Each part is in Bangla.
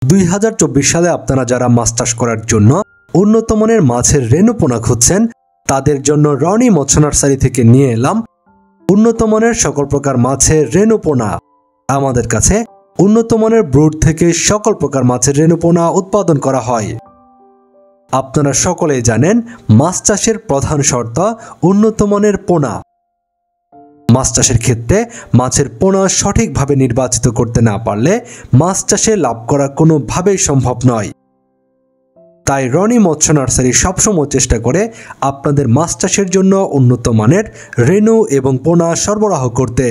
2024 সালে আপনারা যারা মাছ চাষ করার জন্য উন্নত মানের মাছের রেণু পোনা খুঁজছেন তাদের জন্য রনি মৎস্য নার্সারি থেকে নিয়ে এলাম উন্নত মানের সকল প্রকার মাছের রেণু পোনা। আমাদের কাছে উন্নত মানের ব্রুড থেকে সকল প্রকার মাছের রেণু পোনা উৎপাদন করা হয়। আপনারা সকলেই জানেন মাছ চাষের প্রধান শর্ত উন্নত মানের পোনা। মাছ চাষের ক্ষেত্রে মাছের পোনা সঠিকভাবে নির্বাচিত করতে না পারলে মাছ চাষে লাভ করা কোনোভাবেই সম্ভব নয়। তাই রনি মৎস্য নার্সারি সবসময় চেষ্টা করে আপনাদের মাছ চাষের জন্য উন্নত মানের রেণু এবং পোনা সরবরাহ করতে।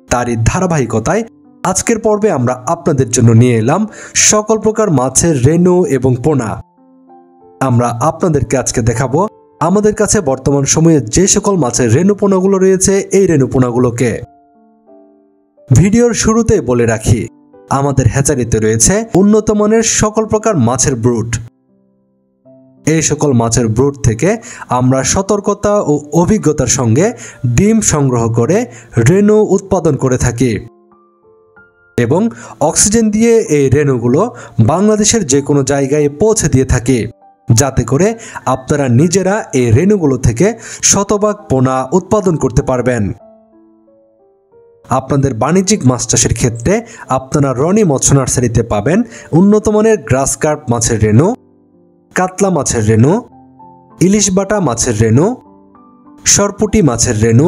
তারই ধারাবাহিকতায় আজকের পর্বে আমরা আপনাদের জন্য নিয়ে এলাম সকল প্রকার মাছের রেণু এবং পোনা। আমরা আপনাদেরকে আজকে দেখাবো আমাদের কাছে বর্তমান সময়ে যে সকল মাছের রেণু পোনাগুলো রয়েছে এই রেণু পোনাগুলোকে। ভিডিওর শুরুতেই বলে রাখি আমাদের হ্যাচারিতে রয়েছে উন্নত মানের সকল প্রকার মাছের ব্রুড। এই সকল মাছের ব্রুড থেকে আমরা সতর্কতা ও অভিজ্ঞতার সঙ্গে ডিম সংগ্রহ করে রেণু উৎপাদন করে থাকি এবং অক্সিজেন দিয়ে এই রেণুগুলো বাংলাদেশের যে কোনো জায়গায় পৌঁছে দিয়ে থাকি যাতে করে আপনারা নিজেরা এই রেণুগুলো থেকে শতভাগ পোনা উৎপাদন করতে পারবেন। আপনাদের বাণিজ্যিক মাছ চাষের ক্ষেত্রে আপনারা রনি মৎস্য নার্সারিতে পাবেন উন্নত মানের গ্রাস কার্প মাছের রেণু, কাতলা মাছের রেণু, ইলিশ বাটা মাছের রেণু, সরপুঁটি মাছের রেণু,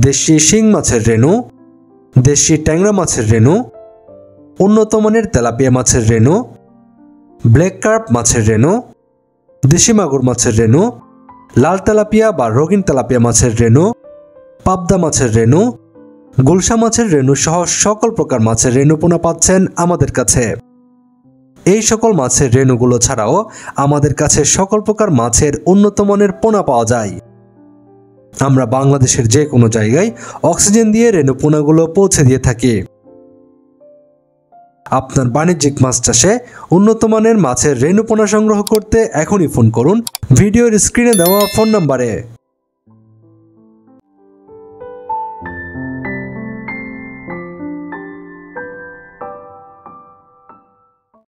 দেশি শিং মাছের রেণু, দেশি ট্যাংরা মাছের রেণু, উন্নত মানের তেলাপিয়া মাছের রেণু, ব্ল্যাক কার্প মাছের রেণু, দেশি মাগুর মাছের রেণু, লাল তেলাপিয়া বা রঙিন তেলাপিয়া মাছের রেণু, পাবদা মাছের রেণু, গুলশা মাছের রেণু সহ সকল প্রকার মাছের রেণু পোনা পাচ্ছেন আমাদের কাছে। এই সকল মাছের রেণুগুলো ছাড়াও আমাদের কাছে সকল প্রকার মাছের উন্নত মানের পোনা পাওয়া যায়। আমরা বাংলাদেশের যে কোনো জায়গায় অক্সিজেন দিয়ে রেণু পোনাগুলো পৌঁছে দিয়ে থাকি। আপনার বাণিজ্যিক মাছ চাষে উন্নত মানের মাছের রেণু পোনা সংগ্রহ করতে এখনই ফোন করুন ভিডিওর স্ক্রিনে দেওয়া ফোন নম্বরে।